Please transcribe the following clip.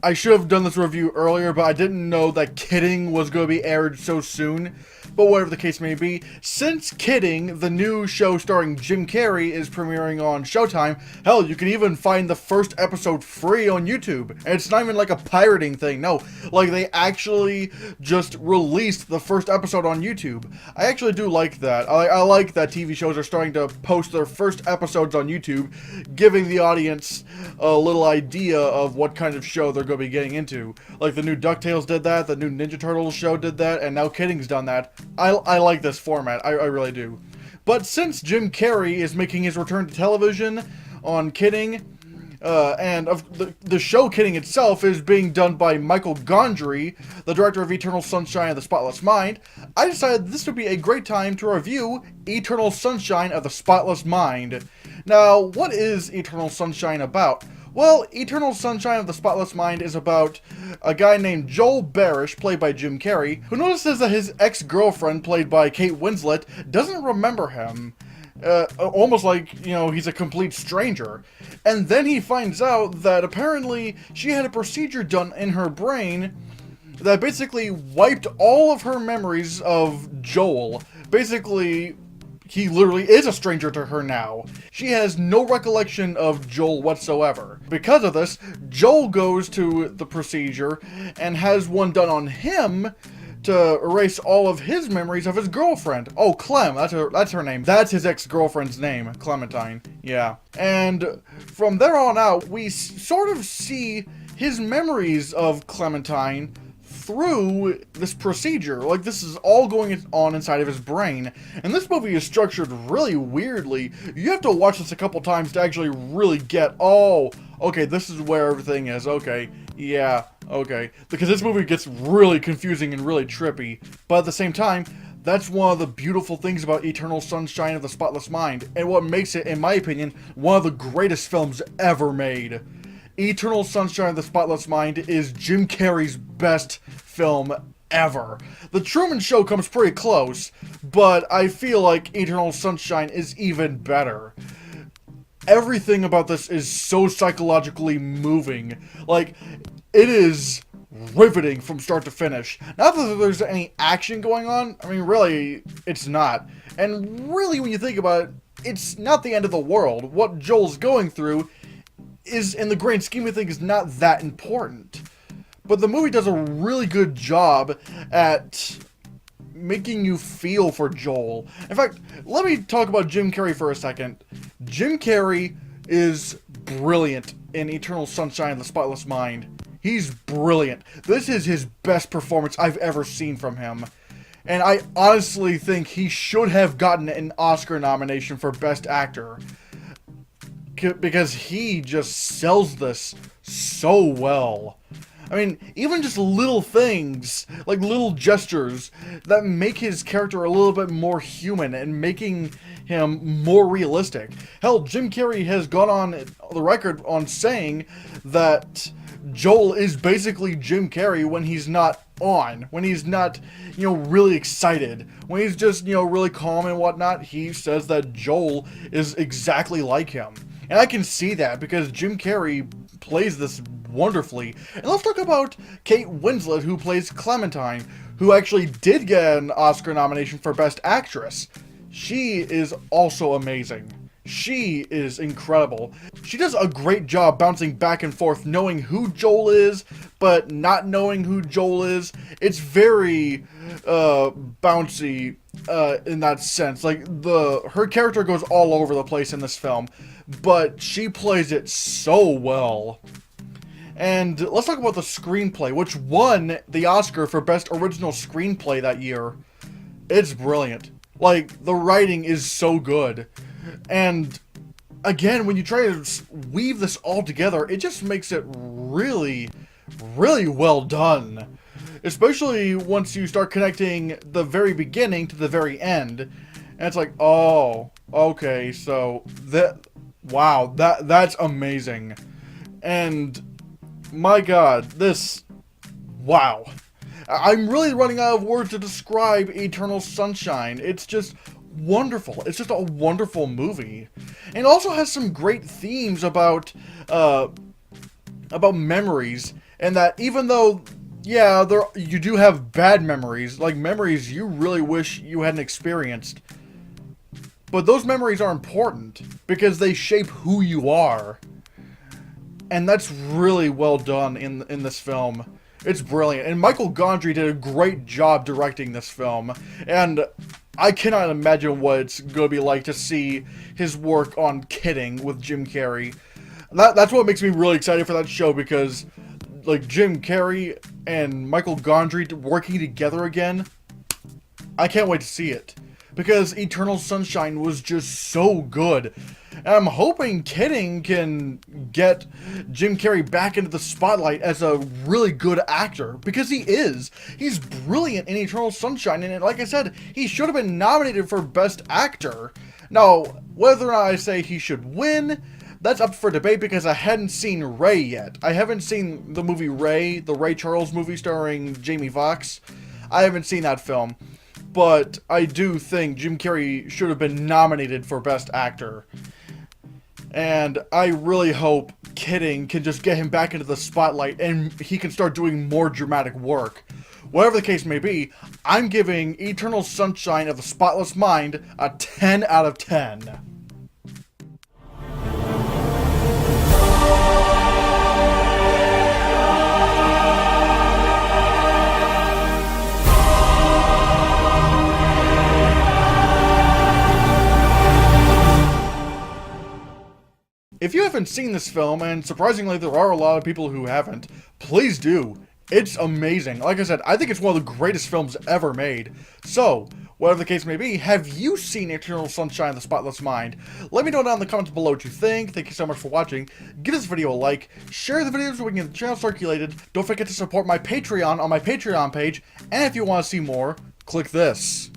I should have done this review earlier, but I didn't know that Kidding was going to be aired so soon. But whatever the case may be, since Kidding, the new show starring Jim Carrey, is premiering on Showtime, hell, you can even find the first episode free on YouTube. And it's not even like a pirating thing, no. Like, they actually just released the first episode on YouTube. I actually do like that. I like that TV shows are starting to post their first episodes on YouTube, giving the audience a little idea of what kind of show they're going to be getting into. Like, the new DuckTales did that, the new Ninja Turtles show did that, and now Kidding's done that. I like this format, I really do. But since Jim Carrey is making his return to television on Kidding, and the show Kidding itself is being done by Michael Gondry, the director of Eternal Sunshine of the Spotless Mind, I decided this would be a great time to review Eternal Sunshine of the Spotless Mind. Now, what is Eternal Sunshine about? Well, Eternal Sunshine of the Spotless Mind is about a guy named Joel Barish, played by Jim Carrey, who notices that his ex-girlfriend, played by Kate Winslet, doesn't remember him. Almost like, you know, he's a complete stranger. And then he finds out that apparently she had a procedure done in her brain that basically wiped all of her memories of Joel. Basically, he literally is a stranger to her now. She has no recollection of Joel whatsoever. Because of this, Joel goes to the procedure and has one done on him to erase all of his memories of his girlfriend. Oh, Clem, that's her name. That's his ex-girlfriend's name, Clementine. Yeah. And from there on out, we sort of see his memories of Clementine through this procedure. Like, this is all going on inside of his brain. And this movie is structured really weirdly. You have to watch this a couple times to actually really get, oh, okay, this is where everything is. Okay, yeah, okay. Because this movie gets really confusing and really trippy. But at the same time, that's one of the beautiful things about Eternal Sunshine of the Spotless Mind, and what makes it, in my opinion, one of the greatest films ever made. Eternal Sunshine of the Spotless Mind is Jim Carrey's best film ever. The Truman Show comes pretty close, but I feel like Eternal Sunshine is even better. Everything about this is so psychologically moving. Like, it is riveting from start to finish. Not that there's any action going on, I mean, really, it's not. And really, when you think about it, it's not the end of the world. What Joel's going through is, in the grand scheme of things, not that important. But the movie does a really good job at making you feel for Joel. In fact, let me talk about Jim Carrey for a second. Jim Carrey is brilliant in Eternal Sunshine of the Spotless Mind. He's brilliant. This is his best performance I've ever seen from him. And I honestly think he should have gotten an Oscar nomination for Best Actor, because he just sells this so well. I mean, even just little things, like little gestures, that make his character a little bit more human and making him more realistic. Hell, Jim Carrey has gone on the record on saying that Joel is basically Jim Carrey when he's not on, when he's not, you know, really excited, when he's just, you know, really calm and whatnot. He says that Joel is exactly like him. And I can see that because Jim Carrey plays this wonderfully. And let's talk about Kate Winslet, who plays Clementine, who actually did get an Oscar nomination for Best Actress. She is also amazing. She is incredible. She does a great job bouncing back and forth, knowing who Joel is, but not knowing who Joel is. It's very bouncy in that sense. Like, her character goes all over the place in this film, but she plays it so well. And let's talk about the screenplay, which won the Oscar for Best Original Screenplay that year. It's brilliant. Like, the writing is so good. And again, when you try to weave this all together, it just makes it really, really well done. Especially once you start connecting the very beginning to the very end. And it's like, oh, okay, so wow, that's amazing. And my God, wow. I'm really running out of words to describe Eternal Sunshine. It's just wonderful. It's just a wonderful movie. And it also has some great themes about memories And that even though, yeah, you do have bad memories, like memories you really wish you hadn't experienced, but those memories are important because they shape who you are. And that's really well done in this film. It's brilliant. And Michael Gondry did a great job directing this film. And I cannot imagine what it's going to be like to see his work on Kidding with Jim Carrey. That's what makes me really excited for that show, because like Jim Carrey and Michael Gondry working together again, I can't wait to see it. Because Eternal Sunshine was just so good. And I'm hoping Kidding can get Jim Carrey back into the spotlight as a really good actor. Because he is. He's brilliant in Eternal Sunshine. And like I said, he should have been nominated for Best Actor. Now, whether or not I say he should win, that's up for debate, because I hadn't seen Ray yet. I haven't seen the movie Ray, the Ray Charles movie starring Jamie Foxx. I haven't seen that film. But I do think Jim Carrey should have been nominated for Best Actor. And I really hope Kidding can just get him back into the spotlight and he can start doing more dramatic work. Whatever the case may be, I'm giving Eternal Sunshine of the Spotless Mind a 10 out of 10. If you haven't seen this film, and surprisingly there are a lot of people who haven't, please do. It's amazing. Like I said, I think it's one of the greatest films ever made. So, whatever the case may be, have you seen Eternal Sunshine of the Spotless Mind? Let me know down in the comments below what you think. Thank you so much for watching. Give this video a like, share the video so we can get the channel circulated. Don't forget to support my Patreon on my Patreon page, and if you want to see more, click this.